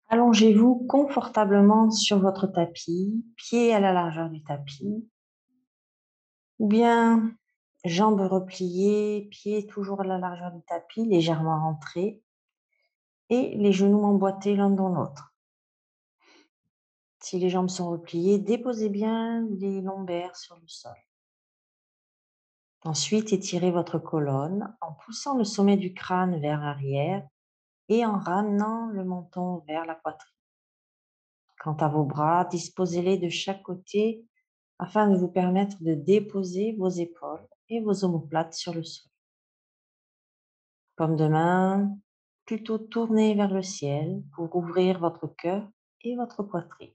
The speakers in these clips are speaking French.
Allongez-vous confortablement sur votre tapis, pieds à la largeur du tapis, ou bien jambes repliées, pieds toujours à la largeur du tapis, légèrement rentrés, et les genoux emboîtés l'un dans l'autre. Si les jambes sont repliées, déposez bien les lombaires sur le sol. Ensuite, étirez votre colonne en poussant le sommet du crâne vers l'arrière et en ramenant le menton vers la poitrine. Quant à vos bras, disposez-les de chaque côté afin de vous permettre de déposer vos épaules et vos omoplates sur le sol. Paume de main plutôt tournée vers le ciel pour ouvrir votre cœur et votre poitrine.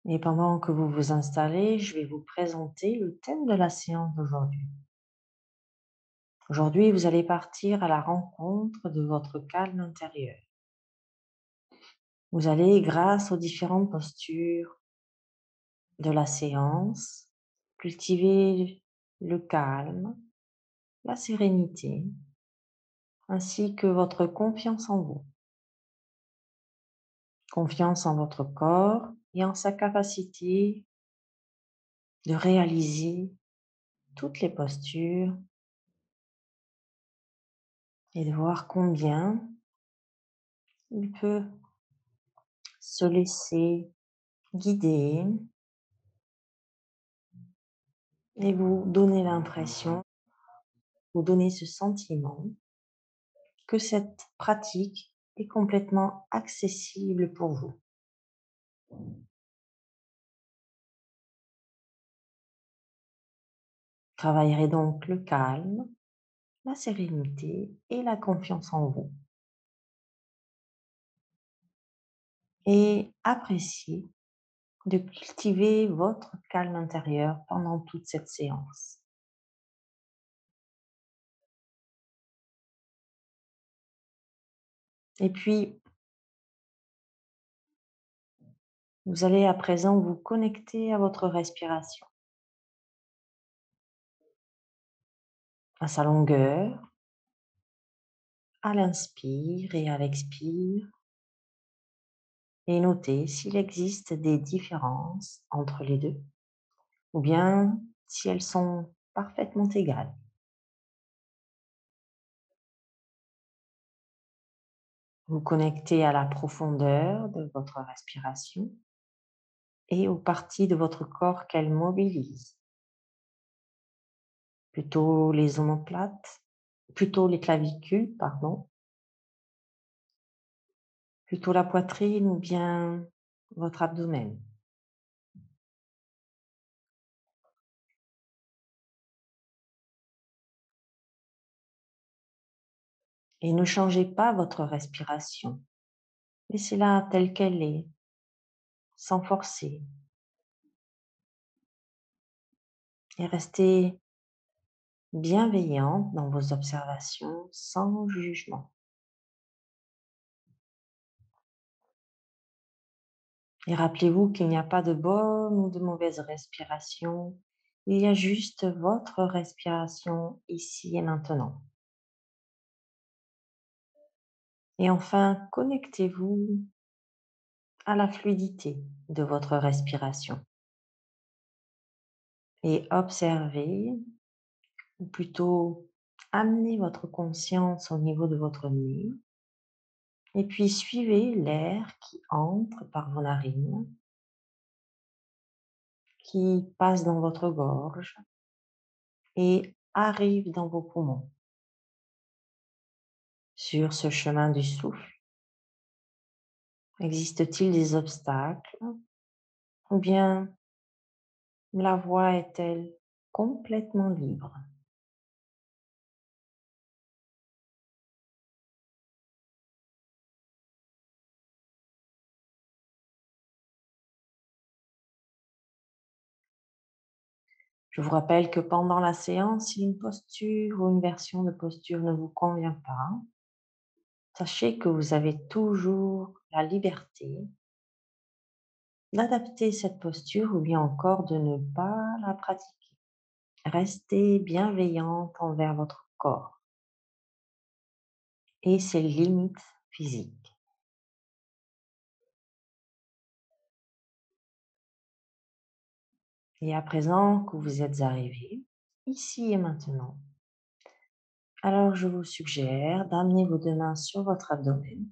Et pendant que vous vous installez, je vais vous présenter le thème de la séance d'aujourd'hui. Aujourd'hui, vous allez partir à la rencontre de votre calme intérieur. Vous allez, grâce aux différentes postures de la séance, cultiver le calme, la sérénité, ainsi que votre confiance en vous. Confiance en votre corps et en sa capacité de réaliser toutes les postures et de voir combien il peut se laisser guider et vous donner l'impression, vous donner ce sentiment que cette pratique est complètement accessible pour vous. Travaillerez donc le calme, la sérénité et la confiance en vous. Et appréciez de cultiver votre calme intérieur pendant toute cette séance. Et puis, vous allez à présent vous connecter à votre respiration, à sa longueur, à l'inspire et à l'expire, et noter s'il existe des différences entre les deux, ou bien si elles sont parfaitement égales. Vous connectez à la profondeur de votre respiration et aux parties de votre corps qu'elle mobilise, plutôt les omoplates, plutôt les clavicules, pardon, plutôt la poitrine ou bien votre abdomen. Et ne changez pas votre respiration. Laissez-la telle qu'elle est, sans forcer. Et restez bienveillante dans vos observations, sans jugement. Et rappelez-vous qu'il n'y a pas de bonne ou de mauvaise respiration. Il y a juste votre respiration ici et maintenant. Et enfin, connectez-vous à la fluidité de votre respiration et observez, ou plutôt amenez votre conscience au niveau de votre nez et puis suivez l'air qui entre par vos narines, qui passe dans votre gorge et arrive dans vos poumons. Sur ce chemin du souffle, existe-t-il des obstacles ou bien la voie est-elle complètement libre? Je vous rappelle que pendant la séance, si une posture ou une version de posture ne vous convient pas, sachez que vous avez toujours la liberté d'adapter cette posture ou bien encore de ne pas la pratiquer. Restez bienveillante envers votre corps et ses limites physiques. Et à présent que vous êtes arrivé, ici et maintenant, alors je vous suggère d'amener vos 2 mains sur votre abdomen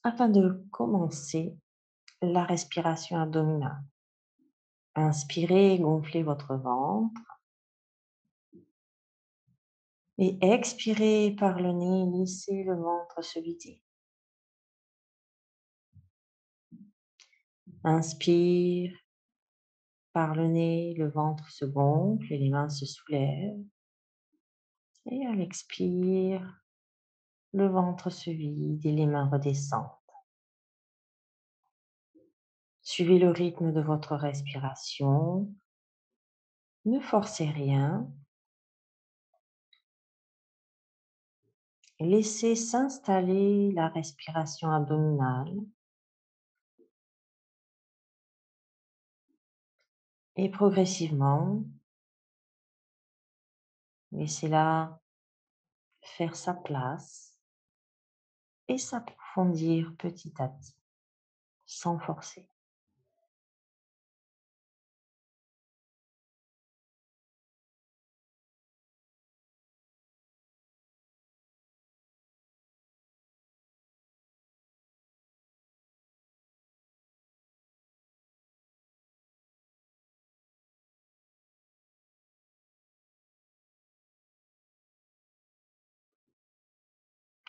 afin de commencer la respiration abdominale. Inspirez, gonflez votre ventre et expirez par le nez, laissez le ventre se vider. Inspire par le nez, le ventre se gonfle et les mains se soulèvent. Et à l'expire, le ventre se vide et les mains redescendent. Suivez le rythme de votre respiration. Ne forcez rien. Laissez s'installer la respiration abdominale et progressivement, laissez-la faire sa place et s'approfondir petit à petit, sans forcer.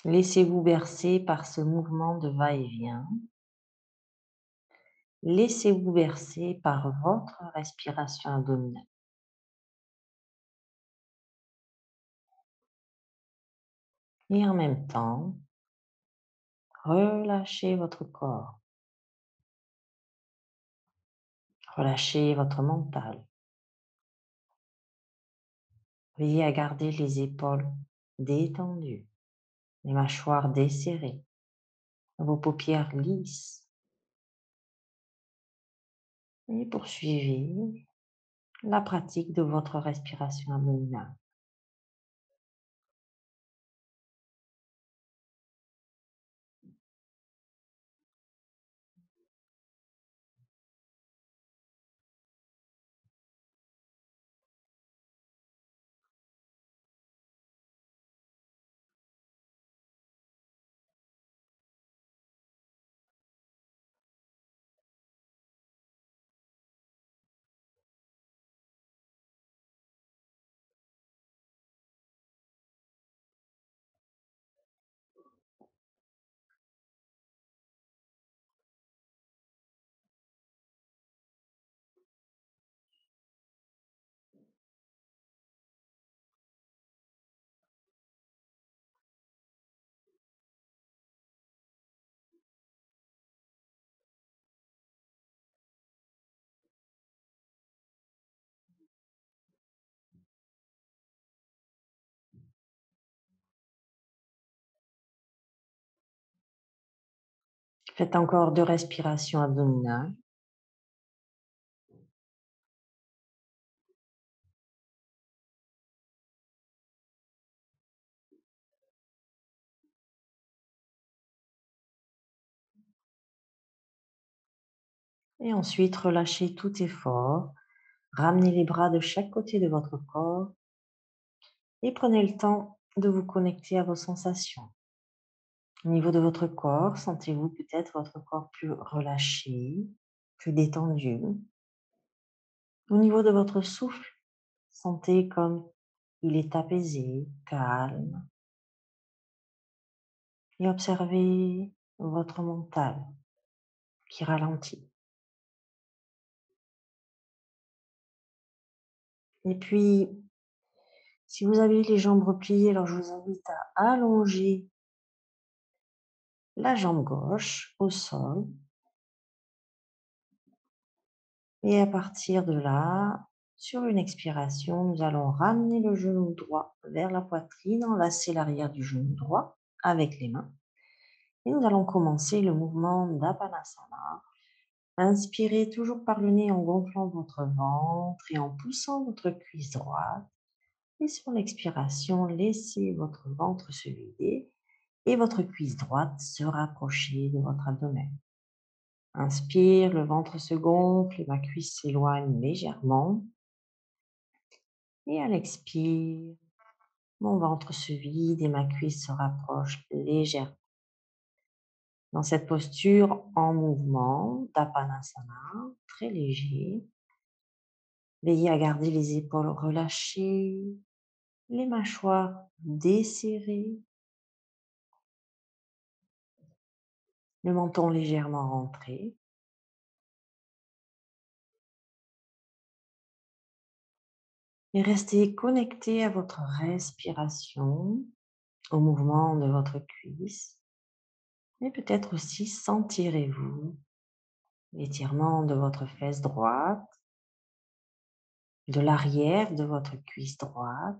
Laissez-vous bercer par ce mouvement de va-et-vient. Laissez-vous bercer par votre respiration abdominale. Et en même temps, relâchez votre corps. Relâchez votre mental. Veillez à garder les épaules détendues, les mâchoires desserrées, vos paupières lisses. Et poursuivez la pratique de votre respiration abdominale. Faites encore 2 respirations abdominales. Et ensuite, relâchez tout effort. Ramenez les bras de chaque côté de votre corps et prenez le temps de vous connecter à vos sensations. Au niveau de votre corps, sentez-vous peut-être votre corps plus relâché, plus détendu. Au niveau de votre souffle, sentez comme il est apaisé, calme, et observez votre mental qui ralentit. Et puis, si vous avez les jambes repliées, alors je vous invite à allonger la jambe gauche au sol. Et à partir de là, sur une expiration, nous allons ramener le genou droit vers la poitrine, enlacer l'arrière du genou droit avec les mains. Et nous allons commencer le mouvement d'Apanasana. Inspirez toujours par le nez en gonflant votre ventre et en poussant votre cuisse droite. Et sur l'expiration, laissez votre ventre se vider et votre cuisse droite se rapprocher de votre abdomen. Inspire, le ventre se gonfle et ma cuisse s'éloigne légèrement. Et à l'expire, mon ventre se vide et ma cuisse se rapproche légèrement. Dans cette posture en mouvement d'Apanasana, très léger, veillez à garder les épaules relâchées, les mâchoires desserrées, le menton légèrement rentré. Et restez connecté à votre respiration, au mouvement de votre cuisse. Et peut-être aussi sentirez-vous l'étirement de votre fesse droite, de l'arrière de votre cuisse droite.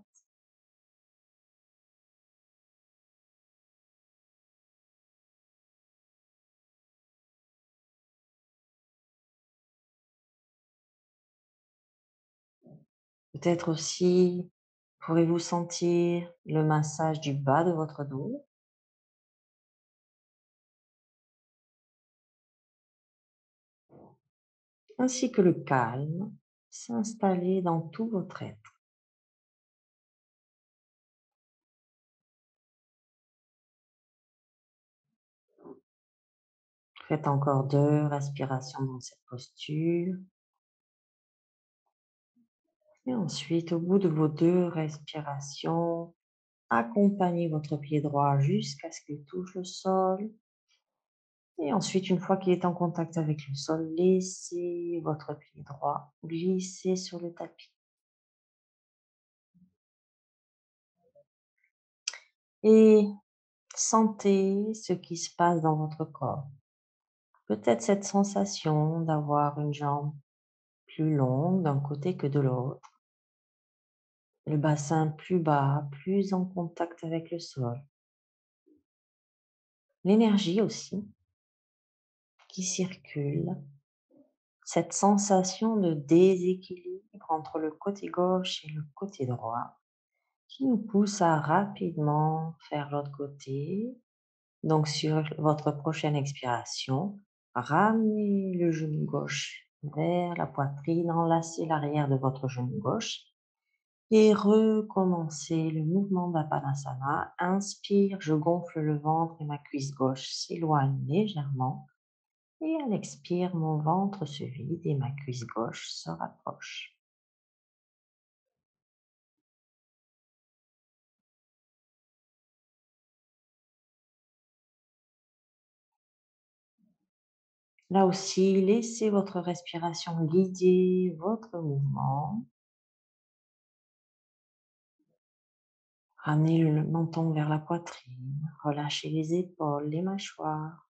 Peut-être aussi pourrez-vous sentir le massage du bas de votre dos, ainsi que le calme s'installer dans tout votre être. Faites encore 2 respirations dans cette posture. Et ensuite, au bout de vos 2 respirations, accompagnez votre pied droit jusqu'à ce qu'il touche le sol. Et ensuite, une fois qu'il est en contact avec le sol, laissez votre pied droit glisser sur le tapis. Et sentez ce qui se passe dans votre corps. Peut-être cette sensation d'avoir une jambe plus longue d'un côté que de l'autre, le bassin plus bas, plus en contact avec le sol. L'énergie aussi qui circule, cette sensation de déséquilibre entre le côté gauche et le côté droit qui nous pousse à rapidement faire l'autre côté. Donc sur votre prochaine expiration, ramenez le genou gauche vers la poitrine, enlacez l'arrière de votre genou gauche et recommencez le mouvement d'Apanasana. Inspire, je gonfle le ventre et ma cuisse gauche s'éloigne légèrement. Et à l'expire, mon ventre se vide et ma cuisse gauche se rapproche. Là aussi, laissez votre respiration guider votre mouvement. Ramenez le menton vers la poitrine, relâchez les épaules, les mâchoires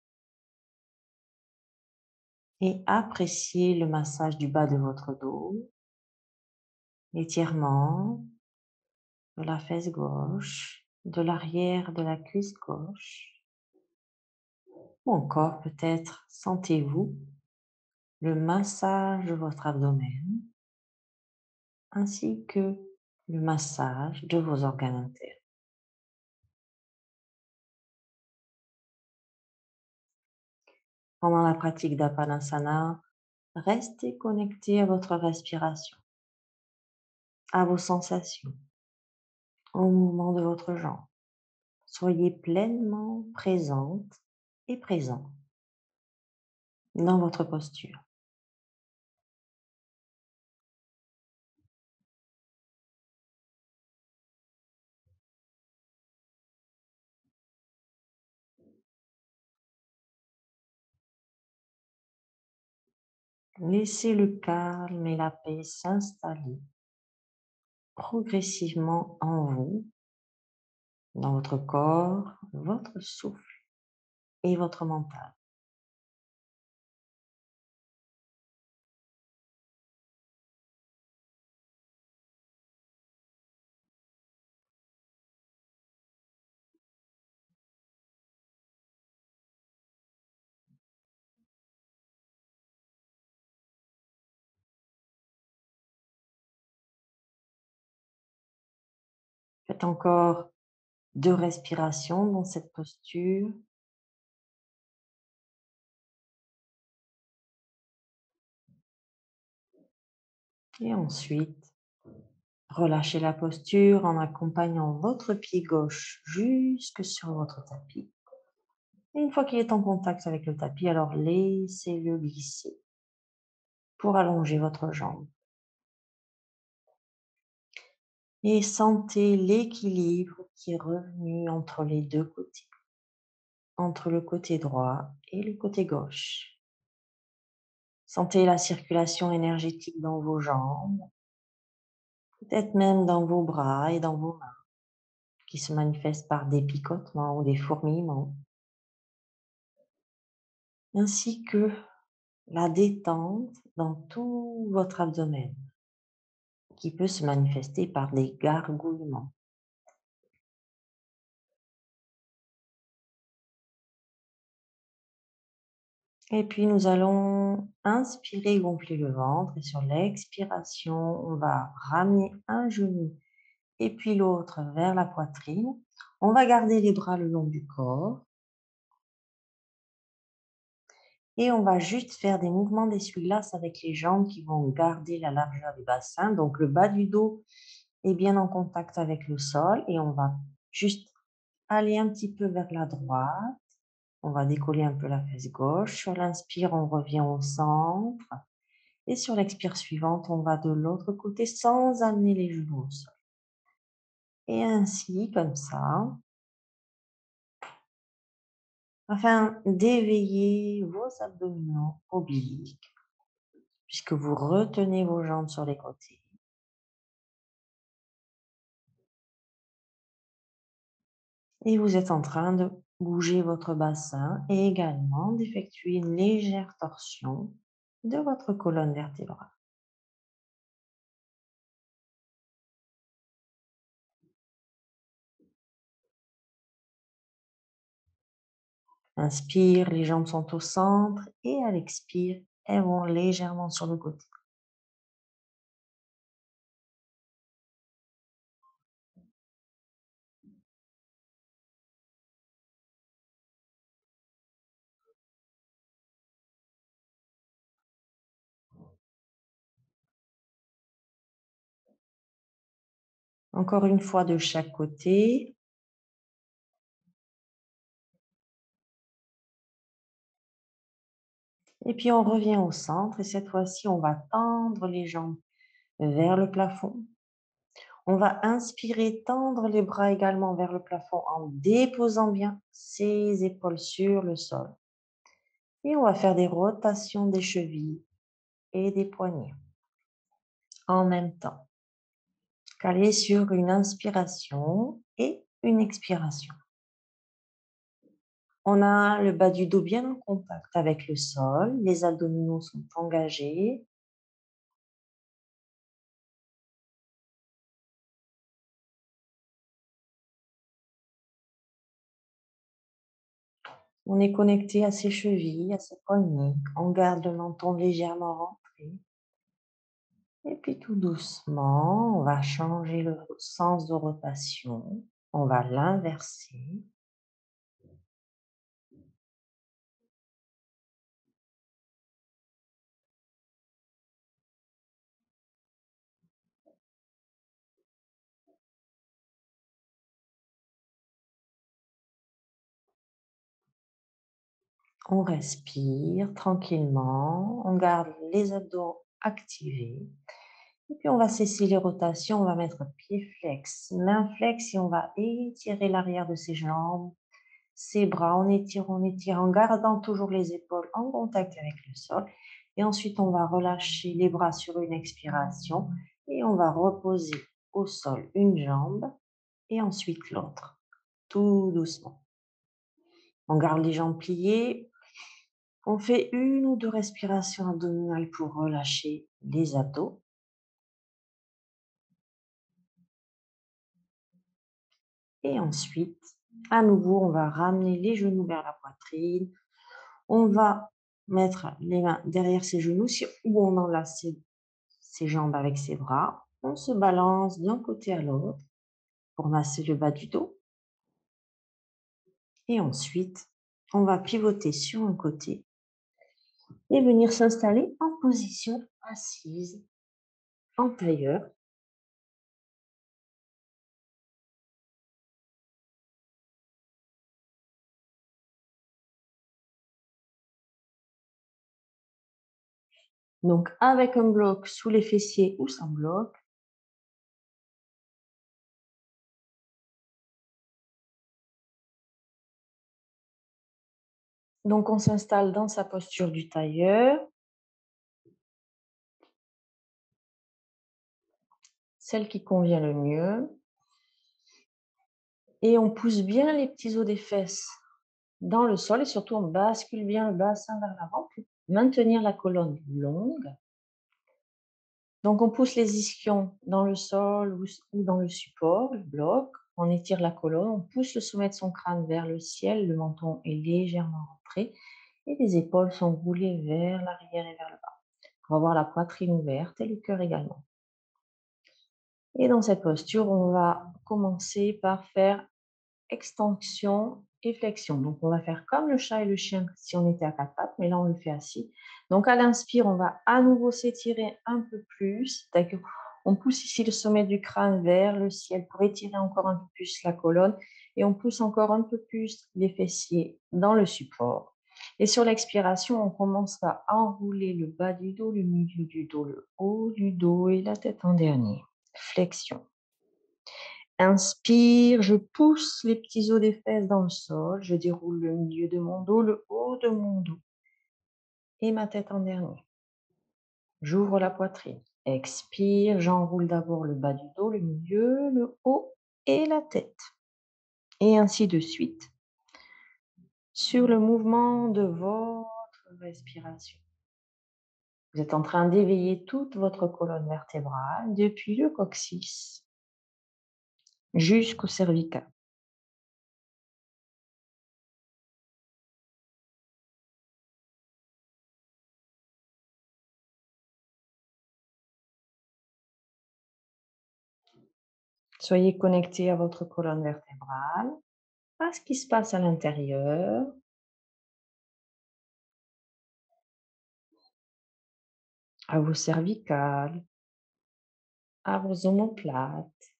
et appréciez le massage du bas de votre dos, l'étirement de la fesse gauche, de l'arrière de la cuisse gauche ou encore peut-être sentez-vous le massage de votre abdomen ainsi que le massage de vos organes internes. Pendant la pratique d'Apanasana, restez connecté à votre respiration, à vos sensations, au mouvement de votre jambe. Soyez pleinement présente et présent dans votre posture. Laissez le calme et la paix s'installer progressivement en vous, dans votre corps, votre souffle et votre mental. Faites encore 2 respirations dans cette posture et ensuite relâchez la posture en accompagnant votre pied gauche jusque sur votre tapis. Et une fois qu'il est en contact avec le tapis, alors laissez-le glisser pour allonger votre jambe. Et sentez l'équilibre qui est revenu entre les 2 côtés, entre le côté droit et le côté gauche. Sentez la circulation énergétique dans vos jambes, peut-être même dans vos bras et dans vos mains, qui se manifestent par des picotements ou des fourmillements, ainsi que la détente dans tout votre abdomen, qui peut se manifester par des gargouillements. Et puis nous allons inspirer, gonfler le ventre et sur l'expiration, on va ramener un genou et puis l'autre vers la poitrine. On va garder les bras le long du corps et on va juste faire des mouvements d'essuie-glace avec les jambes qui vont garder la largeur du bassin. Donc le bas du dos est bien en contact avec le sol et on va juste aller un petit peu vers la droite. On va décoller un peu la fesse gauche. Sur l'inspire, on revient au centre. Et sur l'expire suivante, on va de l'autre côté sans amener les genoux au sol. Et ainsi, comme ça, afin d'éveiller vos abdominaux obliques, puisque vous retenez vos jambes sur les côtés. Et vous êtes en train de bouger votre bassin et également d'effectuer une légère torsion de votre colonne vertébrale. Inspire, les jambes sont au centre et à l'expire, elles vont légèrement sur le côté. Encore une fois de chaque côté. Et puis on revient au centre et cette fois-ci, on va tendre les jambes vers le plafond. On va inspirer, tendre les bras également vers le plafond en déposant bien ses épaules sur le sol. Et on va faire des rotations des chevilles et des poignets en même temps. Caler sur une inspiration et une expiration. On a le bas du dos bien en contact avec le sol, les abdominaux sont engagés. On est connecté à ses chevilles, à ses poignets. On garde le menton légèrement rentré. Et puis tout doucement, on va changer le sens de rotation. On va l'inverser. On respire tranquillement. On garde les abdos activés. Et puis on va cesser les rotations. On va mettre pied flex, main flex et on va étirer l'arrière de ses jambes, ses bras. On étire en gardant toujours les épaules en contact avec le sol. Et ensuite, on va relâcher les bras sur une expiration et on va reposer au sol une jambe et ensuite l'autre, tout doucement. On garde les jambes pliées. On fait une ou deux respirations abdominales pour relâcher les abdos. Et ensuite, à nouveau, on va ramener les genoux vers la poitrine. On va mettre les mains derrière ses genoux ou on enlace ses jambes avec ses bras. On se balance d'un côté à l'autre. pour masser le bas du dos. Et ensuite, on va pivoter sur un côté et venir s'installer en position assise, en tailleur. Donc, avec un bloc sous les fessiers ou sans bloc. Donc, on s'installe dans sa posture du tailleur, celle qui convient le mieux. Et on pousse bien les petits os des fesses dans le sol et surtout on bascule bien le bassin vers l'avant pour maintenir la colonne longue. Donc on pousse les ischions dans le sol ou dans le support, le bloc. On étire la colonne, on pousse le sommet de son crâne vers le ciel, le menton est légèrement rentré et les épaules sont roulées vers l'arrière et vers le bas. On va avoir la poitrine ouverte et le cœur également. Et dans cette posture, on va commencer par faire extension et flexion. Donc, on va faire comme le chat et le chien si on était à quatre pattes, mais là, on le fait assis. Donc, à l'inspire, on va à nouveau s'étirer un peu plus. On pousse ici le sommet du crâne vers le ciel pour étirer encore un peu plus la colonne et on pousse encore un peu plus les fessiers dans le support. Et sur l'expiration, on commence à enrouler le bas du dos, le milieu du dos, le haut du dos et la tête en dernier. Flexion. Inspire, je pousse les petits os des fesses dans le sol, je déroule le milieu de mon dos, le haut de mon dos et ma tête en dernier. J'ouvre la poitrine. Expire, j'enroule d'abord le bas du dos, le milieu, le haut et la tête. Et ainsi de suite sur le mouvement de votre respiration. Vous êtes en train d'éveiller toute votre colonne vertébrale depuis le coccyx jusqu'au cervical. Soyez connecté à votre colonne vertébrale, à ce qui se passe à l'intérieur, à vos cervicales, à vos omoplates.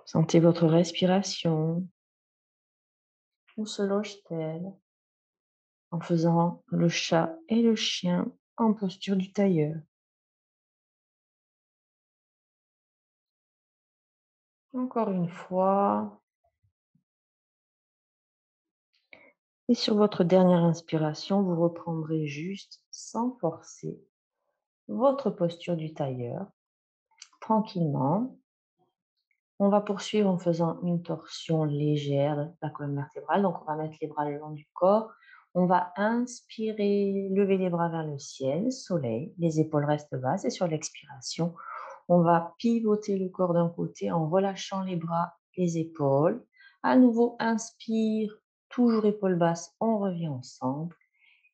Sentez votre respiration. Où se loge-t-elle en faisant le chat et le chien en posture du tailleur? Encore une fois. Et sur votre dernière inspiration, vous reprendrez juste, sans forcer, votre posture du tailleur, tranquillement. On va poursuivre en faisant une torsion légère de la colonne vertébrale. Donc, on va mettre les bras le long du corps. On va inspirer, lever les bras vers le ciel, soleil. Les épaules restent basses. Et sur l'expiration, on va pivoter le corps d'un côté en relâchant les bras, les épaules. À nouveau, inspire, toujours épaules basses. On revient ensemble.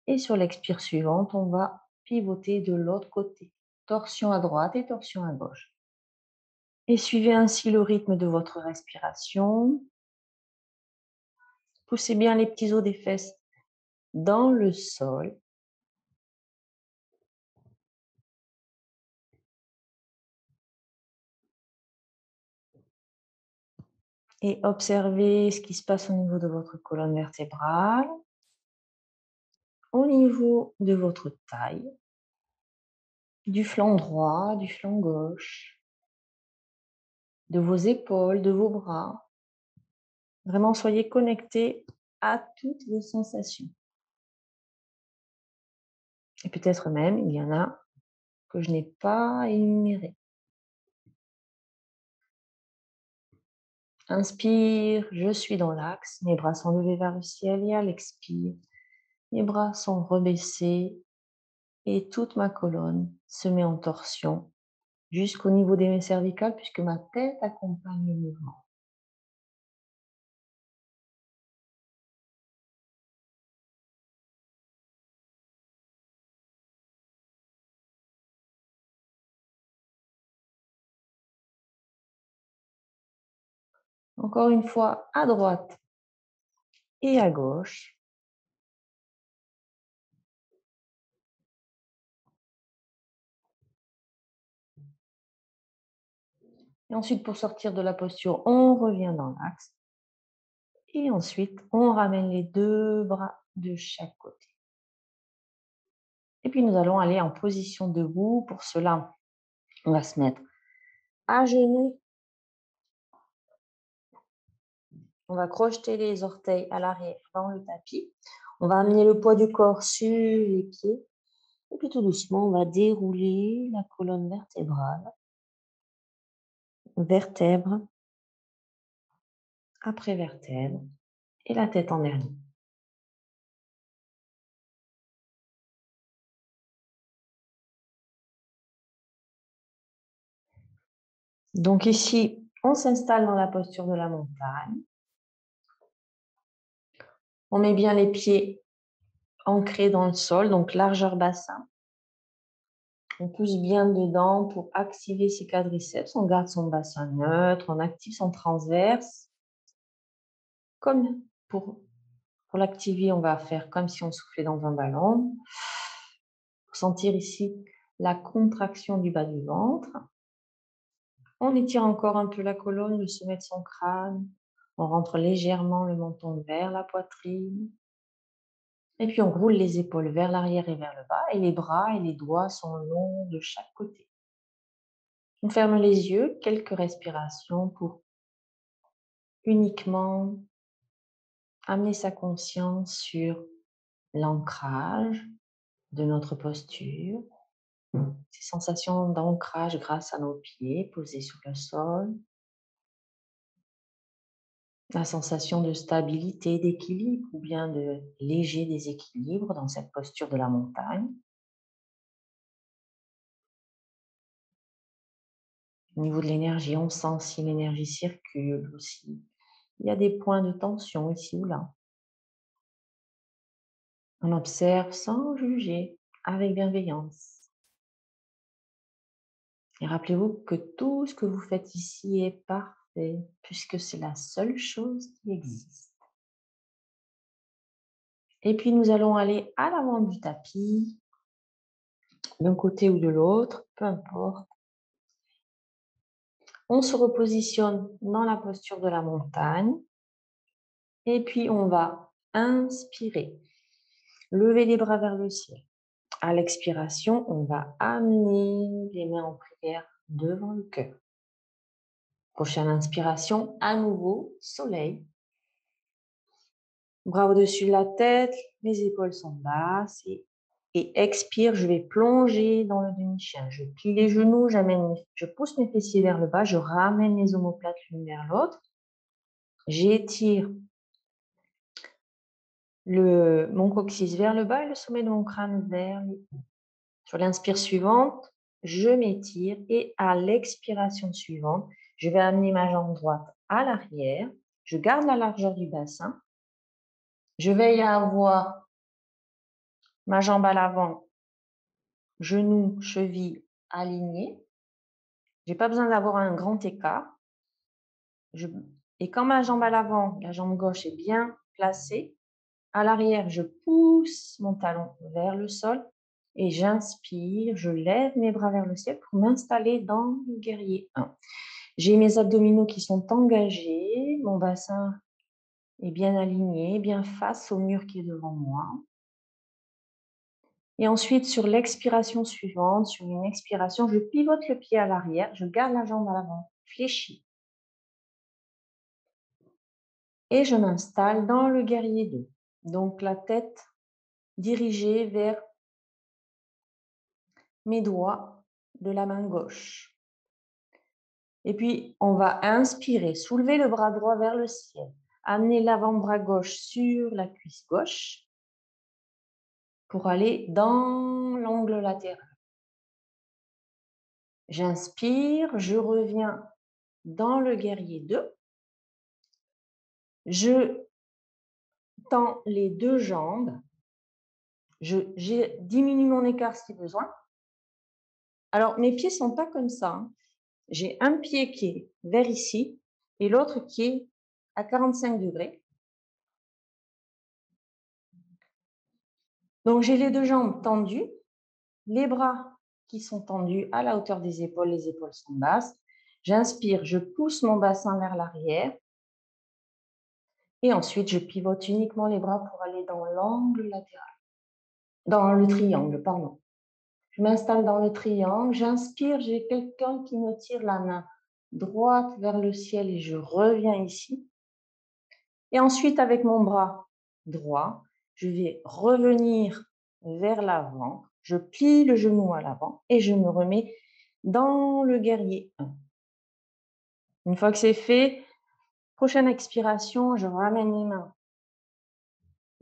Et sur l'expire suivante, on va pivoter de l'autre côté. Torsion à droite et torsion à gauche. Et suivez ainsi le rythme de votre respiration. Poussez bien les petits os des fesses dans le sol. Et observez ce qui se passe au niveau de votre colonne vertébrale, au niveau de votre taille, du flanc droit, du flanc gauche, de vos épaules, de vos bras. Vraiment, soyez connectés à toutes vos sensations. Et peut-être même, il y en a que je n'ai pas énumérées. Inspire, je suis dans l'axe, mes bras sont levés vers le ciel et à l'expire, mes bras sont rebaissés et toute ma colonne se met en torsion jusqu'au niveau des cervicales puisque ma tête accompagne le mouvement. Encore une fois, à droite et à gauche. Et ensuite, pour sortir de la posture, on revient dans l'axe. Et ensuite, on ramène les deux bras de chaque côté. Et puis, nous allons aller en position debout. Pour cela, on va se mettre à genoux. On va crocheter les orteils à l'arrière dans le tapis. On va amener le poids du corps sur les pieds. Et puis, tout doucement, on va dérouler la colonne vertébrale. Vertèbre après vertèbre. Et la tête en dernier. Donc ici, on s'installe dans la posture de la montagne. On met bien les pieds ancrés dans le sol, donc largeur bassin. On pousse bien dedans pour activer ses quadriceps. On garde son bassin neutre, on active son transverse. Comme pour l'activer, on va faire comme si on soufflait dans un ballon. Pour sentir ici la contraction du bas du ventre. On étire encore un peu la colonne, le sommet de son crâne. On rentre légèrement le menton vers la poitrine. Et puis on roule les épaules vers l'arrière et vers le bas. Et les bras et les doigts sont longs de chaque côté. On ferme les yeux, quelques respirations pour uniquement amener sa conscience sur l'ancrage de notre posture. Ces sensations d'ancrage grâce à nos pieds posés sur le sol. La sensation de stabilité, d'équilibre ou bien de léger déséquilibre dans cette posture de la montagne. Au niveau de l'énergie, on sent si l'énergie circule aussi. Il y a des points de tension ici ou là. On observe sans juger, avec bienveillance. Et rappelez-vous que tout ce que vous faites ici est parfait, puisque c'est la seule chose qui existe. Et puis nous allons aller à l'avant du tapis, d'un côté ou de l'autre, peu importe. On se repositionne dans la posture de la montagne. Et puis on va inspirer, lever les bras vers le ciel. À l'expiration, on va amener les mains en prière devant le cœur. Prochaine inspiration, à nouveau, soleil. Bras au-dessus de la tête, les épaules sont basses. Et expire, je vais plonger dans le demi-chien. Je plie les genoux, je pousse mes fessiers vers le bas, je ramène les omoplates l'une vers l'autre. J'étire mon coccyx vers le bas et le sommet de mon crâne vers les hauts. Sur l'inspire suivante, je m'étire et à l'expiration suivante, je vais amener ma jambe droite à l'arrière. Je garde la largeur du bassin. Je veille à avoir ma jambe à l'avant, genou, cheville alignés. Je n'ai pas besoin d'avoir un grand écart. Et quand ma jambe à l'avant, la jambe gauche est bien placée, à l'arrière, je pousse mon talon vers le sol et j'inspire, je lève mes bras vers le ciel pour m'installer dans le guerrier 1. J'ai mes abdominaux qui sont engagés, mon bassin est bien aligné, bien face au mur qui est devant moi. Et ensuite, sur l'expiration suivante, sur une expiration, je pivote le pied à l'arrière, je garde la jambe à l'avant, fléchie. Et je m'installe dans le guerrier 2. Donc la tête dirigée vers mes doigts de la main gauche. Et puis, on va inspirer, soulever le bras droit vers le ciel, amener l'avant-bras gauche sur la cuisse gauche pour aller dans l'angle latéral. J'inspire, je reviens dans le guerrier 2. Je tends les deux jambes. Je diminue mon écart si besoin. Alors, mes pieds ne sont pas comme ça. J'ai un pied qui est vers ici et l'autre qui est à 45 degrés. Donc, j'ai les deux jambes tendues, les bras qui sont tendus à la hauteur des épaules, les épaules sont basses. J'inspire, je pousse mon bassin vers l'arrière. Et ensuite, je pivote uniquement les bras pour aller dans l'angle latéral. Dans le triangle, pardon. Je m'installe dans le triangle, j'inspire, j'ai quelqu'un qui me tire la main droite vers le ciel et je reviens ici. Et ensuite, avec mon bras droit, je vais revenir vers l'avant. Je plie le genou à l'avant et je me remets dans le guerrier 1. Une fois que c'est fait, prochaine expiration, je ramène les mains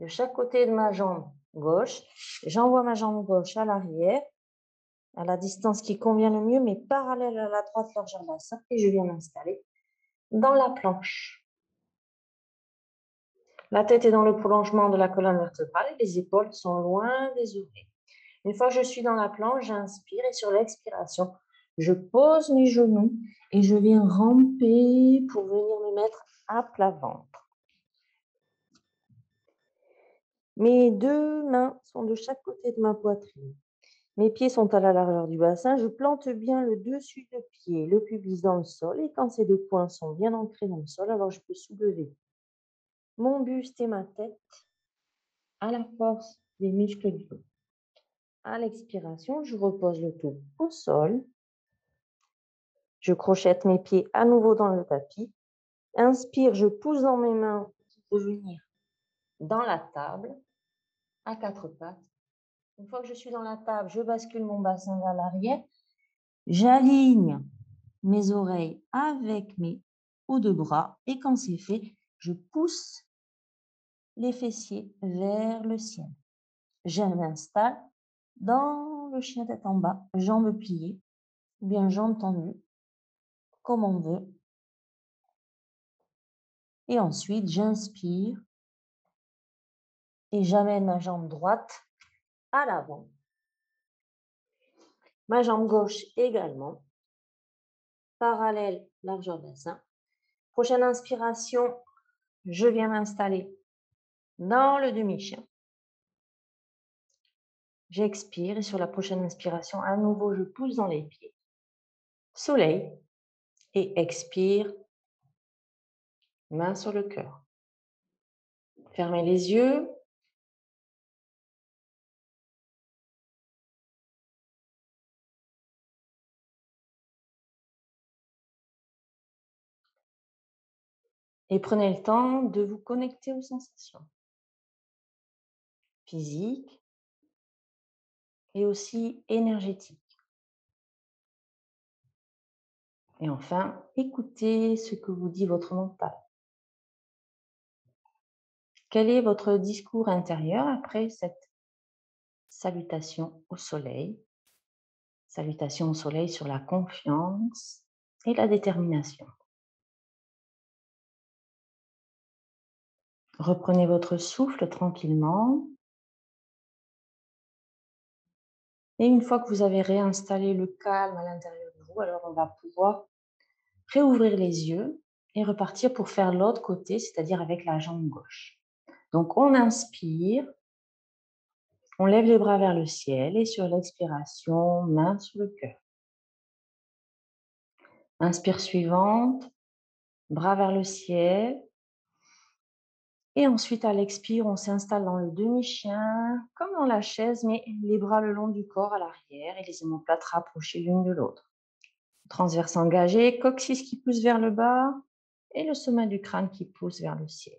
de chaque côté de ma jambe gauche. J'envoie ma jambe gauche à l'arrière, à la distance qui convient le mieux, mais parallèle à la droite largeur bassin. Et je viens m'installer dans la planche. La tête est dans le prolongement de la colonne vertébrale et les épaules sont loin des oreilles. Une fois que je suis dans la planche, j'inspire et sur l'expiration, je pose mes genoux et je viens ramper pour venir me mettre à plat ventre. Mes deux mains sont de chaque côté de ma poitrine. Mes pieds sont à la largeur du bassin. Je plante bien le dessus de pied, le pubis dans le sol. Et quand ces deux points sont bien ancrés dans le sol, alors je peux soulever mon buste et ma tête à la force des muscles du dos. À l'expiration, je repose le tout au sol. Je crochette mes pieds à nouveau dans le tapis. Inspire, je pousse dans mes mains pour revenir dans la table à quatre pattes. Une fois que je suis dans la table, je bascule mon bassin vers l'arrière. J'aligne mes oreilles avec mes hauts de bras et quand c'est fait, je pousse les fessiers vers le ciel. Je m'installe dans le chien tête en bas, jambes pliées, ou bien jambes tendues, comme on veut. Et ensuite, j'inspire et j'amène ma jambe droite à l'avant. Ma jambe gauche également, parallèle largeur bassin. Prochaine inspiration, je viens m'installer dans le demi-chien. J'expire et sur la prochaine inspiration, à nouveau, je pousse dans les pieds. Soleil et expire, main sur le cœur. Fermez les yeux. Et prenez le temps de vous connecter aux sensations physiques et aussi énergétiques. Et enfin, écoutez ce que vous dit votre mental. Quel est votre discours intérieur après cette salutation au soleil? Salutation au soleil sur la confiance et la détermination. Reprenez votre souffle tranquillement. Et une fois que vous avez réinstallé le calme à l'intérieur de vous, alors on va pouvoir réouvrir les yeux et repartir pour faire l'autre côté, c'est-à-dire avec la jambe gauche. Donc on inspire, on lève les bras vers le ciel et sur l'expiration, main sur le cœur. Inspire suivante, bras vers le ciel. Et ensuite, à l'expire, on s'installe dans le demi-chien, comme dans la chaise, mais les bras le long du corps à l'arrière et les omoplates rapprochées l'une de l'autre. Transverse engagé, coccyx qui pousse vers le bas et le sommet du crâne qui pousse vers le ciel.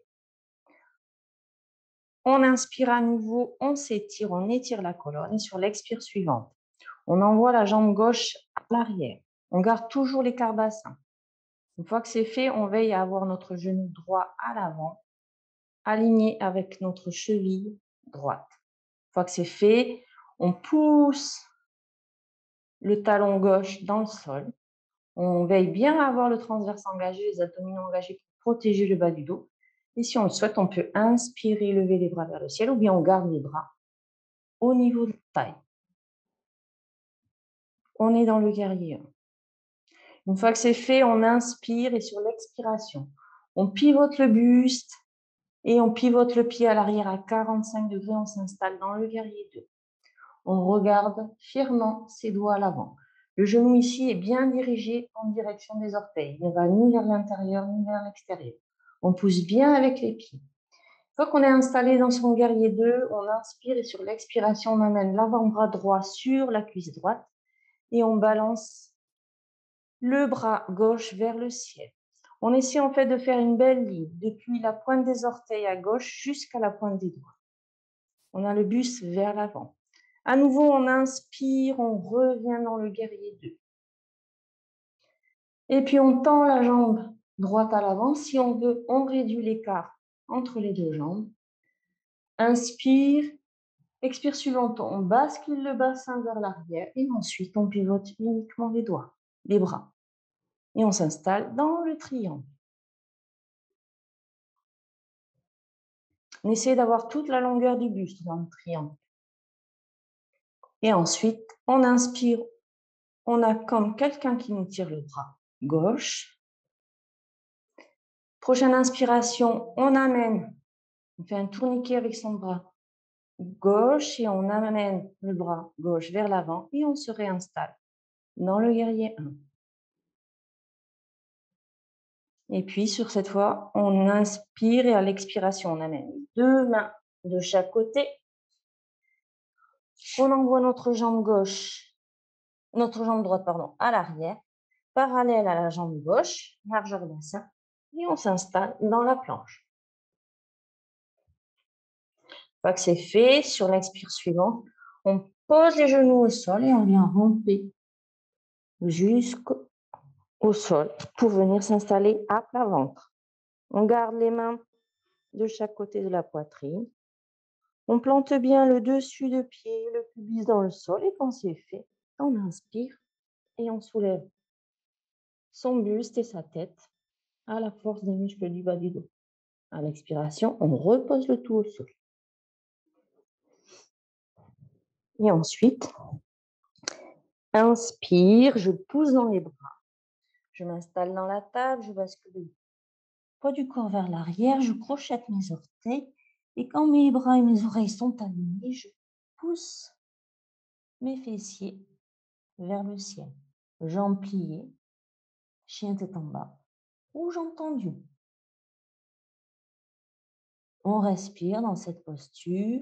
On inspire à nouveau, on s'étire, on étire la colonne et sur l'expire suivante, on envoie la jambe gauche à l'arrière. On garde toujours l'écart bassin. Une fois que c'est fait, on veille à avoir notre genou droit à l'avant, aligné avec notre cheville droite. Une fois que c'est fait, on pousse le talon gauche dans le sol. On veille bien à avoir le transverse engagé, les abdominaux engagés pour protéger le bas du dos. Et si on le souhaite, on peut inspirer, lever les bras vers le ciel ou bien on garde les bras au niveau de la taille. On est dans le guerrier 1. Une fois que c'est fait, on inspire et sur l'expiration, On pivote le buste et on pivote le pied à l'arrière à 45 degrés. On s'installe dans le guerrier 2. On regarde fièrement ses doigts à l'avant. Le genou ici est bien dirigé en direction des orteils. Il ne va ni vers l'intérieur ni vers l'extérieur. On pousse bien avec les pieds. Une fois qu'on est installé dans son guerrier 2, on inspire et sur l'expiration, on amène l'avant-bras droit sur la cuisse droite et on balance le bras gauche vers le ciel. On essaie en fait de faire une belle ligne depuis la pointe des orteils à gauche jusqu'à la pointe des doigts. On a le buste vers l'avant. À nouveau, on inspire, on revient dans le guerrier 2. Et puis, on tend la jambe droite à l'avant. Si on veut, on réduit l'écart entre les deux jambes. Inspire. Expire suivante, on bascule le bassin vers l'arrière et ensuite, on pivote uniquement les doigts, les bras. Et on s'installe dans le triangle. On essaie d'avoir toute la longueur du buste dans le triangle. Et ensuite, on inspire. On a comme quelqu'un qui nous tire le bras gauche. Prochaine inspiration, on amène, on fait un tourniquet avec son bras gauche et on amène le bras gauche vers l'avant et on se réinstalle dans le guerrier 1. Et puis, sur cette fois, on inspire et à l'expiration, on amène 2 mains de chaque côté. On envoie notre jambe droite, à l'arrière, parallèle à la jambe gauche, largeur bassin, et on s'installe dans la planche. Une fois que c'est fait, sur l'expire suivante, on pose les genoux au sol et on vient ramper jusqu'au sol pour venir s'installer à plat ventre. On garde les mains de chaque côté de la poitrine. On plante bien le dessus de pied, le pubis dans le sol et quand c'est fait, on inspire et on soulève son buste et sa tête à la force des muscles du bas du dos. À l'expiration, on repose le tout au sol. Et ensuite, inspire, je pousse dans les bras. Je m'installe dans la table, je bascule le poids du corps vers l'arrière, je crochette mes orteils et quand mes bras et mes oreilles sont alignés, je pousse mes fessiers vers le ciel. Jambes pliées, chien tête en bas ou jambes tendues. On respire dans cette posture.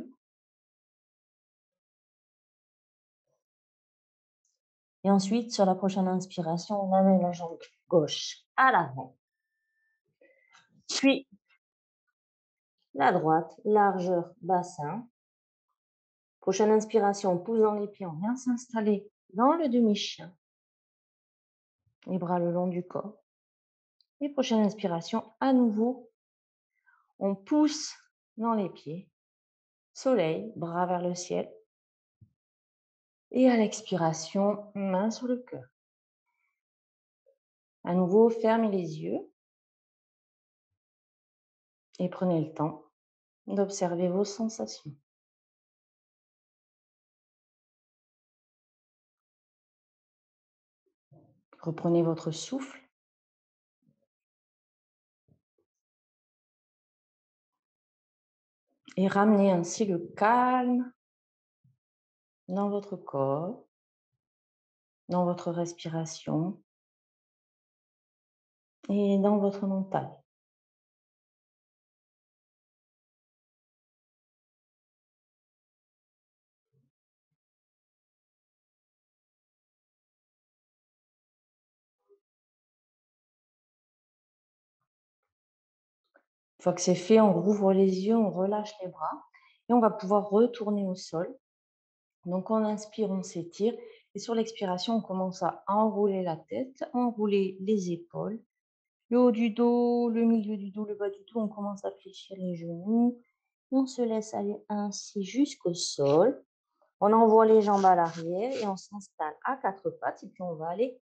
Et ensuite, sur la prochaine inspiration, on amène la jambe gauche à l'avant. Puis, la droite, largeur bassin. Prochaine inspiration, on pousse dans les pieds, on vient s'installer dans le demi-chien. Les bras le long du corps. Et prochaine inspiration, à nouveau, on pousse dans les pieds. Soleil, bras vers le ciel. Et à l'expiration, main sur le cœur. À nouveau, fermez les yeux et prenez le temps d'observer vos sensations. Reprenez votre souffle. Et ramenez ainsi le calme dans votre corps, dans votre respiration et dans votre mental. Une fois que c'est fait, on rouvre les yeux, on relâche les bras et on va pouvoir retourner au sol. Donc on inspire, on s'étire et sur l'expiration, on commence à enrouler la tête, enrouler les épaules, le haut du dos, le milieu du dos, le bas du dos. On commence à fléchir les genoux. On se laisse aller ainsi jusqu'au sol. On envoie les jambes à l'arrière et on s'installe à quatre pattes et puis on va aller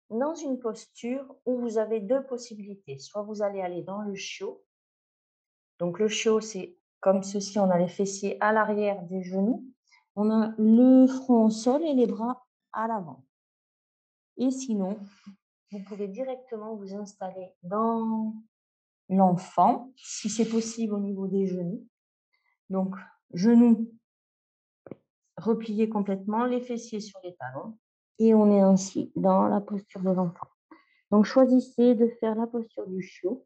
dans une posture où vous avez deux possibilités. Soit vous allez aller dans le chiot. Donc le chiot, c'est comme ceci, on a les fessiers à l'arrière des genoux. On a le front au sol et les bras à l'avant. Et sinon, vous pouvez directement vous installer dans l'enfant, si c'est possible au niveau des genoux. Donc, genoux repliés complètement, les fessiers sur les talons et on est ainsi dans la posture de l'enfant. Donc, choisissez de faire la posture du chiot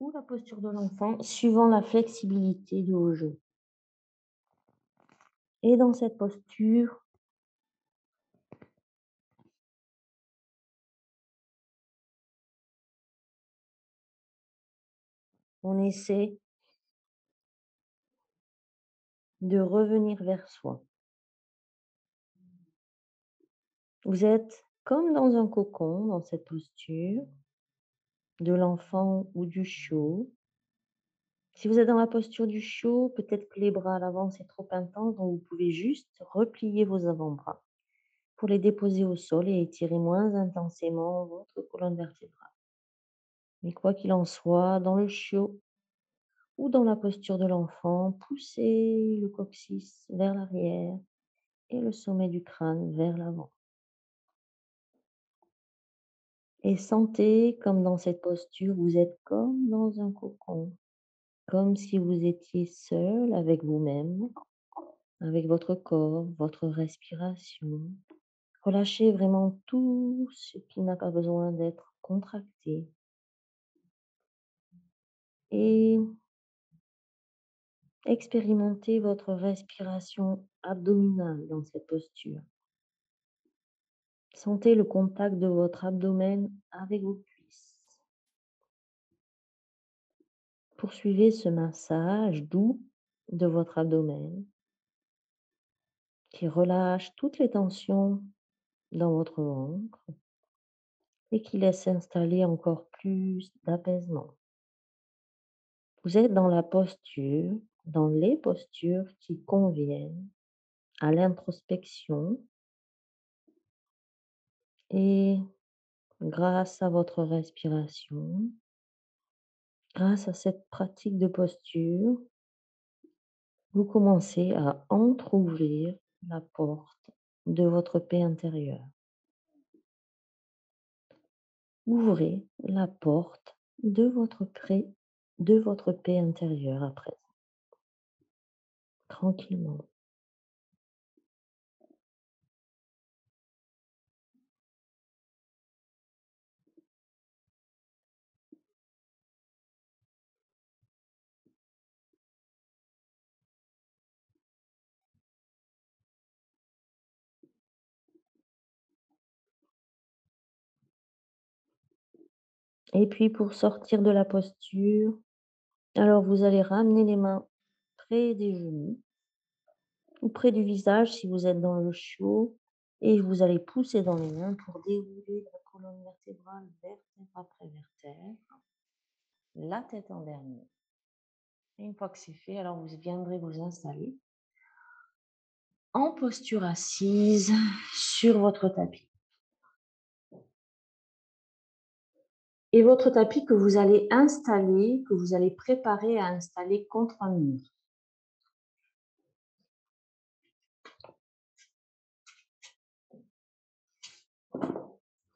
ou la posture de l'enfant suivant la flexibilité de vos genoux. Et dans cette posture, on essaie de revenir vers soi. Vous êtes comme dans un cocon dans cette posture de l'enfant ou du chiot. Si vous êtes dans la posture du chiot, peut-être que les bras à l'avant, c'est trop intense, donc vous pouvez juste replier vos avant-bras pour les déposer au sol et étirer moins intensément votre colonne vertébrale. Mais quoi qu'il en soit, dans le chiot ou dans la posture de l'enfant, poussez le coccyx vers l'arrière et le sommet du crâne vers l'avant. Et sentez comme dans cette posture, vous êtes comme dans un cocon, comme si vous étiez seul avec vous-même, avec votre corps, votre respiration. Relâchez vraiment tout ce qui n'a pas besoin d'être contracté. Et expérimentez votre respiration abdominale dans cette posture. Sentez le contact de votre abdomen avec vos cuisses. Poursuivez ce massage doux de votre abdomen qui relâche toutes les tensions dans votre ventre et qui laisse s'installer encore plus d'apaisement. Vous êtes dans la posture, dans les postures qui conviennent à l'introspection et grâce à votre respiration, grâce à cette pratique de posture, vous commencez à entrouvrir la porte de votre paix intérieure. Ouvrez la porte de votre paix intérieure à présent, tranquillement. Et puis pour sortir de la posture, alors vous allez ramener les mains près des genoux ou près du visage si vous êtes dans le chiot et vous allez pousser dans les mains pour dérouler la colonne vertébrale vertèbre après vertèbre, la tête en dernier. Et une fois que c'est fait, alors vous viendrez vous installer en posture assise sur votre tapis. Et votre tapis que vous allez installer, que vous allez préparer à installer contre un mur.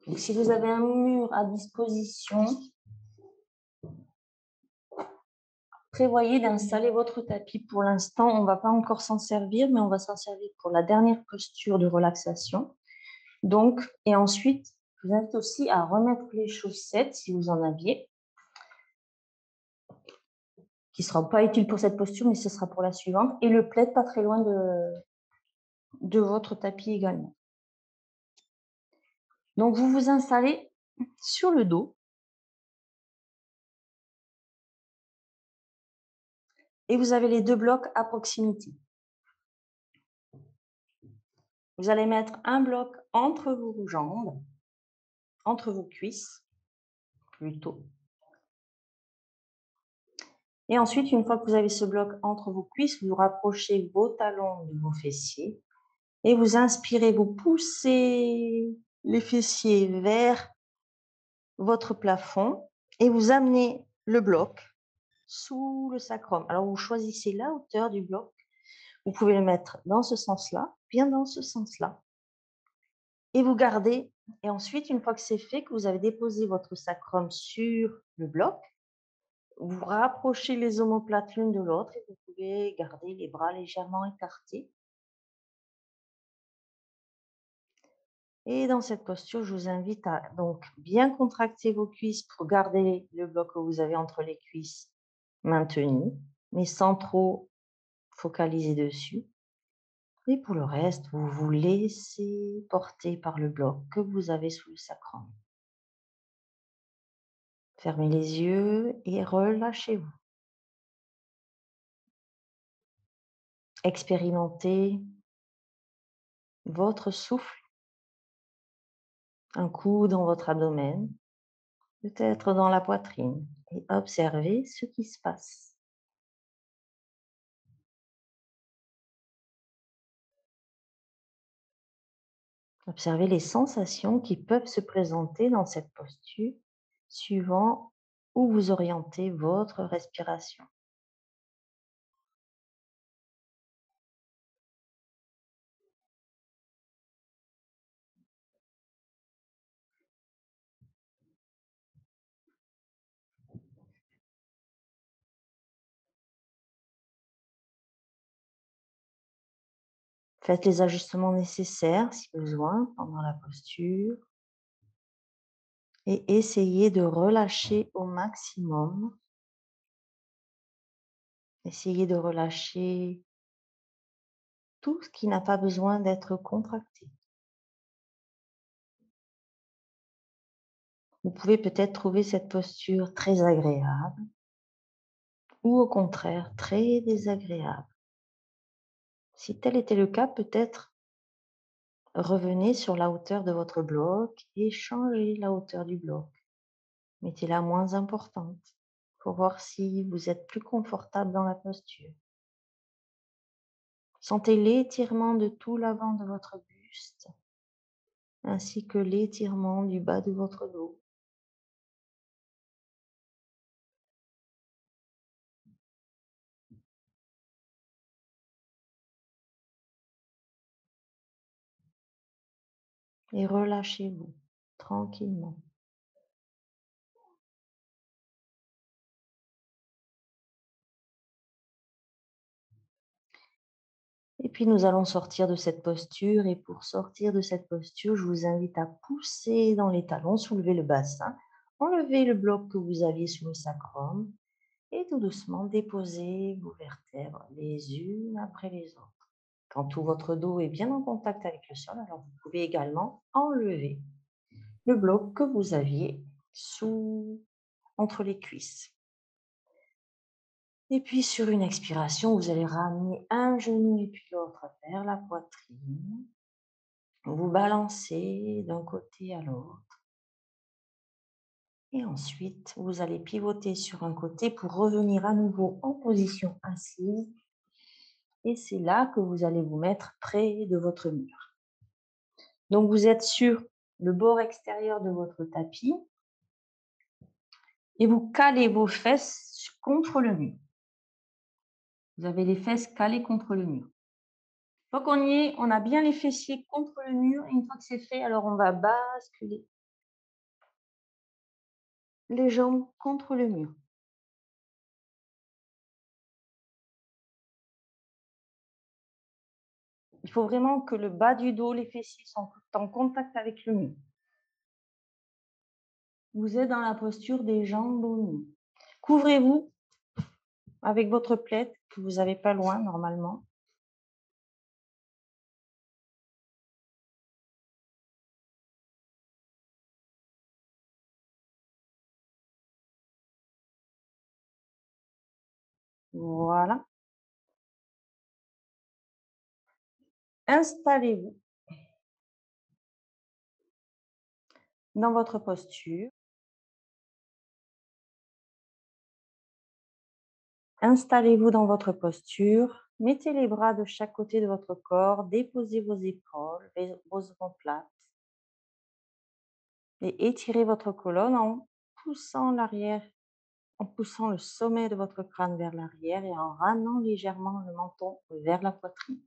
Donc, si vous avez un mur à disposition, prévoyez d'installer votre tapis. Pour l'instant, on ne va pas encore s'en servir, mais on va s'en servir pour la dernière posture de relaxation. Donc, et ensuite, je vous invite aussi à remettre les chaussettes si vous en aviez, qui ne sera pas utile pour cette posture, mais ce sera pour la suivante, et le plaid pas très loin de votre tapis également. Donc, vous vous installez sur le dos et vous avez les deux blocs à proximité. Vous allez mettre un bloc entre vos jambes, entre vos cuisses, plutôt. Et ensuite, une fois que vous avez ce bloc entre vos cuisses, vous rapprochez vos talons de vos fessiers et vous inspirez, vous poussez les fessiers vers votre plafond et vous amenez le bloc sous le sacrum. Alors, vous choisissez la hauteur du bloc. Vous pouvez le mettre dans ce sens-là, bien dans ce sens-là. Et vous gardez. Et ensuite, une fois que c'est fait, que vous avez déposé votre sacrum sur le bloc, Vous rapprochez les omoplates l'une de l'autre et vous pouvez garder les bras légèrement écartés. Et dans cette posture, je vous invite à donc bien contracter vos cuisses pour garder le bloc que vous avez entre les cuisses maintenu, mais sans trop focaliser dessus. Et pour le reste, vous vous laissez porter par le bloc que vous avez sous le sacrum. Fermez les yeux et relâchez-vous. Expérimentez votre souffle, un coup dans votre abdomen, peut-être dans la poitrine, et observez ce qui se passe. Observez les sensations qui peuvent se présenter dans cette posture, suivant où vous orientez votre respiration. Faites les ajustements nécessaires si besoin pendant la posture et essayez de relâcher au maximum. Essayez de relâcher tout ce qui n'a pas besoin d'être contracté. Vous pouvez peut-être trouver cette posture très agréable ou au contraire très désagréable. Si tel était le cas, peut-être revenez sur la hauteur de votre bloc et changez la hauteur du bloc. Mettez-la moins importante pour voir si vous êtes plus confortable dans la posture. Sentez l'étirement de tout l'avant de votre buste, ainsi que l'étirement du bas de votre dos. Et relâchez-vous tranquillement. Et puis nous allons sortir de cette posture et pour sortir de cette posture, je vous invite à pousser dans les talons, soulever le bassin, enlever le bloc que vous aviez sous le sacrum et tout doucement déposer vos vertèbres les unes après les autres. Quand tout votre dos est bien en contact avec le sol, alors vous pouvez également enlever le bloc que vous aviez entre les cuisses. Et puis sur une expiration, vous allez ramener un genou et puis l'autre vers la poitrine. Vous balancez d'un côté à l'autre. Et ensuite, vous allez pivoter sur un côté pour revenir à nouveau en position assise. Et c'est là que vous allez vous mettre près de votre mur. Donc vous êtes sur le bord extérieur de votre tapis et vous calez vos fesses contre le mur. Vous avez les fesses calées contre le mur. Une fois qu'on y est, on a bien les fessiers contre le mur. Et une fois que c'est fait, alors on va basculer les jambes contre le mur. Il faut vraiment que le bas du dos, les fessiers sont en contact avec le mur. Vous êtes dans la posture des jambes au nu. Couvrez-vous avec votre plaid que vous n'avez pas loin normalement. Voilà. Installez-vous dans votre posture. Installez-vous dans votre posture. Mettez les bras de chaque côté de votre corps. Déposez vos épaules, vos omoplates. Et étirez votre colonne en poussant l'arrière, en poussant le sommet de votre crâne vers l'arrière et en ramenant légèrement le menton vers la poitrine.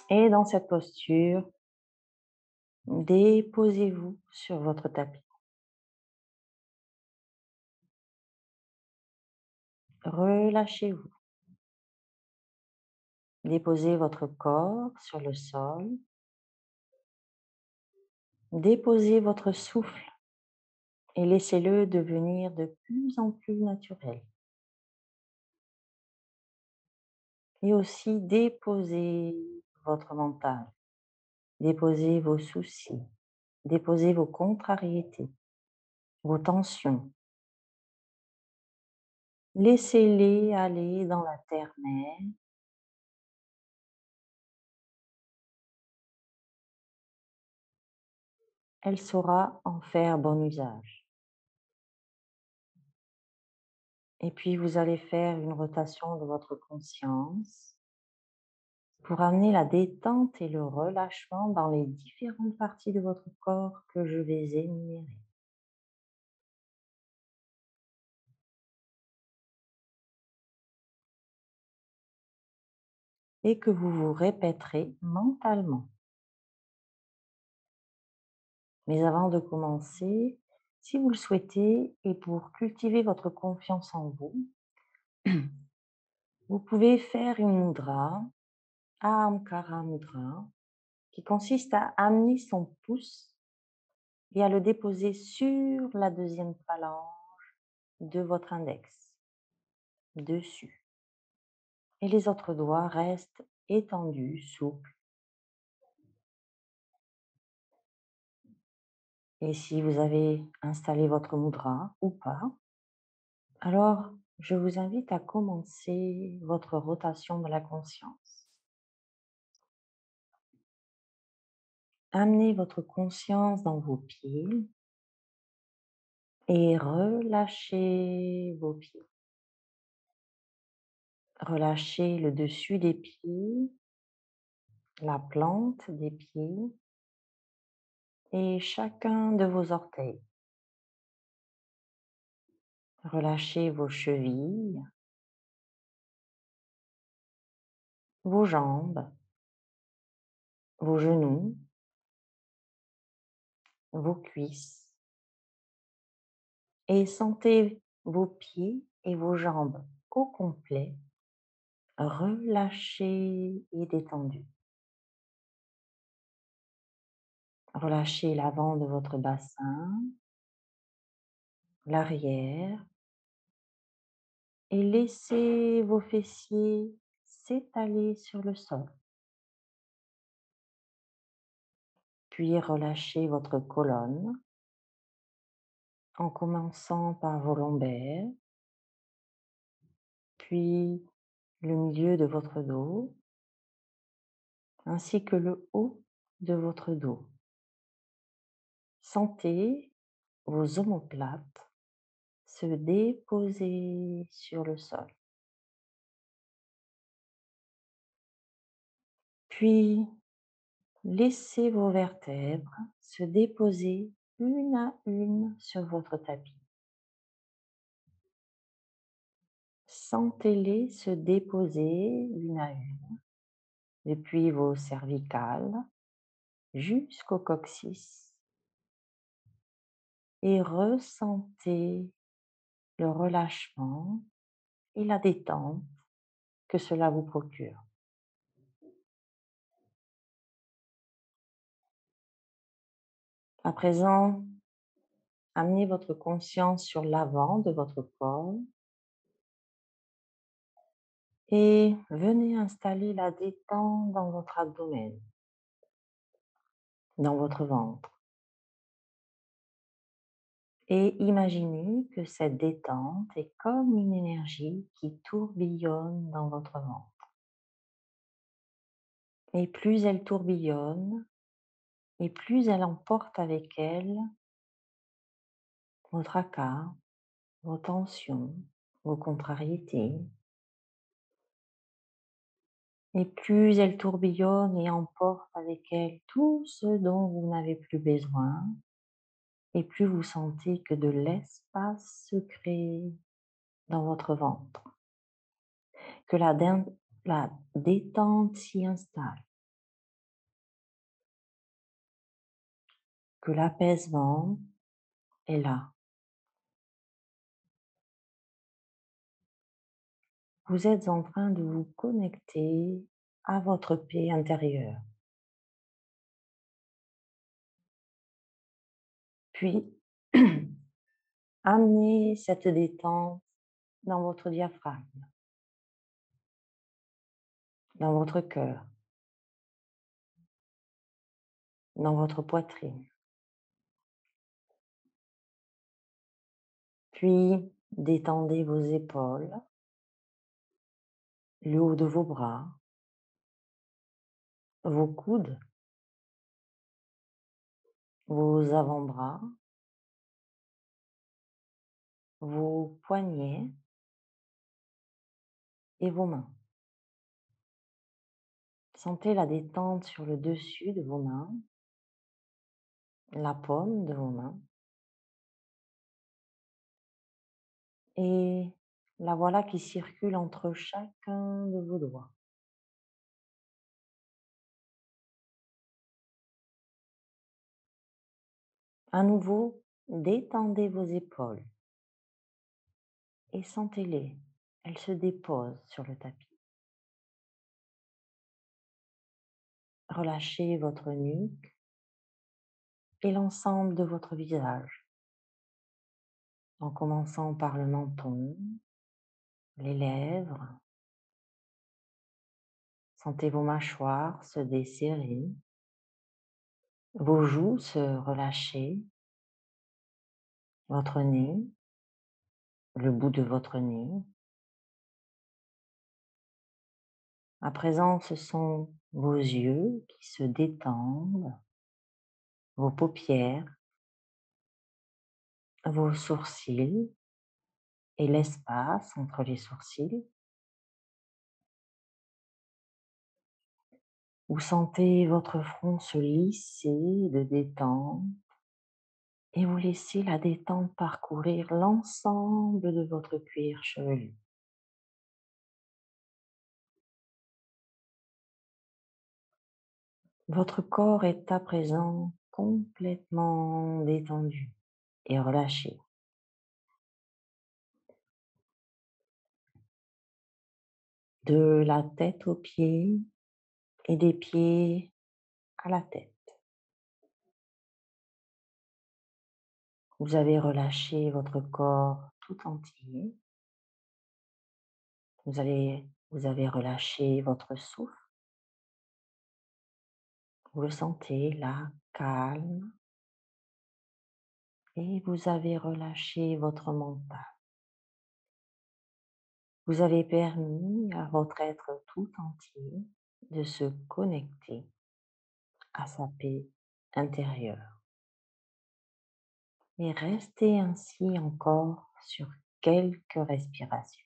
Et dans cette posture, déposez-vous sur votre tapis. Relâchez-vous. Déposez votre corps sur le sol. Déposez votre souffle et laissez-le devenir de plus en plus naturel. Et aussi déposez votre mental. Déposez vos soucis. Déposez vos contrariétés, vos tensions. Laissez-les aller dans la terre-mère. Elle saura en faire bon usage. Et puis vous allez faire une rotation de votre conscience pour amener la détente et le relâchement dans les différentes parties de votre corps que je vais énumérer. Et que vous vous répéterez mentalement. Mais avant de commencer, si vous le souhaitez et pour cultiver votre confiance en vous, vous pouvez faire une mudra, Ahamkara Mudra, qui consiste à amener son pouce et à le déposer sur la deuxième phalange de votre index, dessus. Et les autres doigts restent étendus, souples. Et si vous avez installé votre mudra ou pas, alors je vous invite à commencer votre rotation de la conscience. Amenez votre conscience dans vos pieds et relâchez vos pieds. Relâchez le dessus des pieds, la plante des pieds et chacun de vos orteils. Relâchez vos chevilles, vos jambes, vos genoux, vos cuisses et sentez vos pieds et vos jambes au complet, relâchés et détendus. Relâchez l'avant de votre bassin, l'arrière et laissez vos fessiers s'étaler sur le sol. Puis relâchez votre colonne en commençant par vos lombaires, puis le milieu de votre dos, ainsi que le haut de votre dos. Sentez vos omoplates se déposer sur le sol. Puis, laissez vos vertèbres se déposer une à une sur votre tapis. Sentez-les se déposer une à une depuis vos cervicales jusqu'au coccyx et ressentez le relâchement et la détente que cela vous procure. À présent, amenez votre conscience sur l'avant de votre corps et venez installer la détente dans votre abdomen, dans votre ventre. Et imaginez que cette détente est comme une énergie qui tourbillonne dans votre ventre. Et plus elle tourbillonne, et plus elle emporte avec elle vos tracas, vos tensions, vos contrariétés. Et plus elle tourbillonne et emporte avec elle tout ce dont vous n'avez plus besoin, et plus vous sentez que de l'espace se crée dans votre ventre, que la détente s'y installe, que l'apaisement est là. vous êtes en train de vous connecter à votre paix intérieure. Puis, amenez cette détente dans votre diaphragme, dans votre cœur, dans votre poitrine. Puis, détendez vos épaules, le haut de vos bras, vos coudes, vos avant-bras, vos poignets et vos mains. Sentez la détente sur le dessus de vos mains, la paume de vos mains et la voilà qui circule entre chacun de vos doigts. À nouveau, détendez vos épaules et sentez-les. Elles se déposent sur le tapis. Relâchez votre nuque et l'ensemble de votre visage, en commençant par le menton, les lèvres. Sentez vos mâchoires se desserrer, vos joues se relâcher, votre nez, le bout de votre nez. À présent, ce sont vos yeux qui se détendent, vos paupières, vos sourcils et l'espace entre les sourcils. Vous sentez votre front se lisser de détente et vous laissez la détente parcourir l'ensemble de votre cuir chevelu. Votre corps est à présent complètement détendu et relâché. De la tête aux pieds et des pieds à la tête. Vous avez relâché votre corps tout entier. Vous avez relâché votre souffle. Vous le sentez là, calme. Et vous avez relâché votre mental. Vous avez permis à votre être tout entier de se connecter à sa paix intérieure. Et restez ainsi encore sur quelques respirations.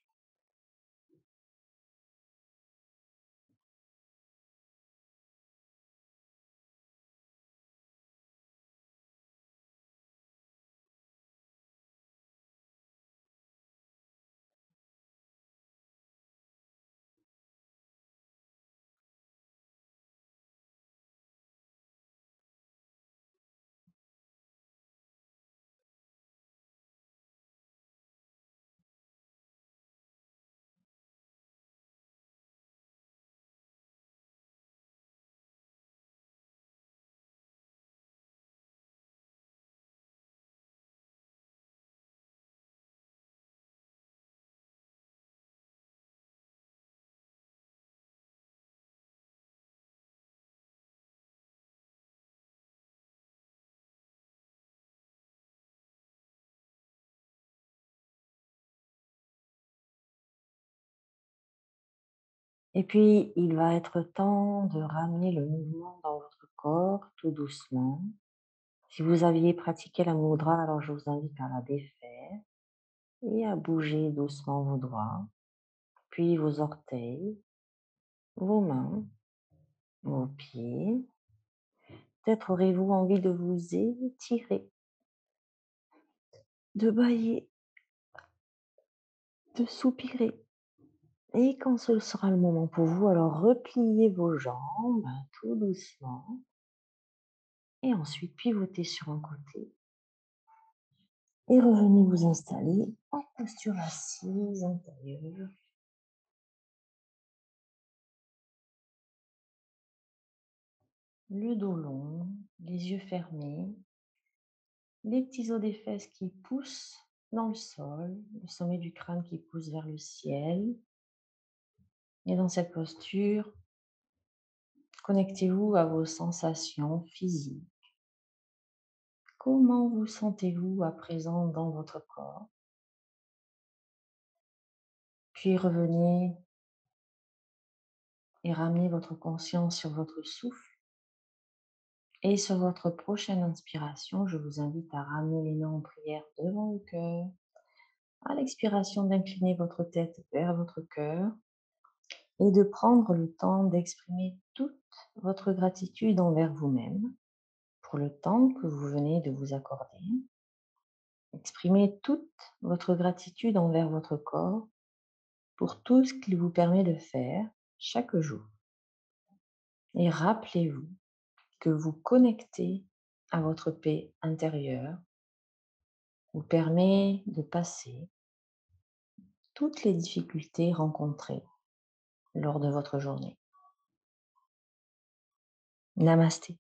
Et puis, il va être temps de ramener le mouvement dans votre corps tout doucement. Si vous aviez pratiqué la mudra, alors je vous invite à la défaire et à bouger doucement vos doigts, puis vos orteils, vos mains, vos pieds. Peut-être aurez-vous envie de vous étirer, de bâiller, de soupirer. Et quand ce sera le moment pour vous, alors repliez vos jambes tout doucement et ensuite pivotez sur un côté et revenez vous installer en posture assise intérieure le dos long, les yeux fermés, les petits os des fesses qui poussent dans le sol, le sommet du crâne qui pousse vers le ciel. Et dans cette posture, connectez-vous à vos sensations physiques. Comment vous sentez-vous à présent dans votre corps? Puis revenez et ramenez votre conscience sur votre souffle. Et sur votre prochaine inspiration, je vous invite à ramener les mains en prière devant le cœur. À l'expiration, d'incliner votre tête vers votre cœur et de prendre le temps d'exprimer toute votre gratitude envers vous-même pour le temps que vous venez de vous accorder. Exprimez toute votre gratitude envers votre corps pour tout ce qu'il vous permet de faire chaque jour. Et rappelez-vous que vous connectez à votre paix intérieure vous permet de passer toutes les difficultés rencontrées lors de votre journée. Namasté.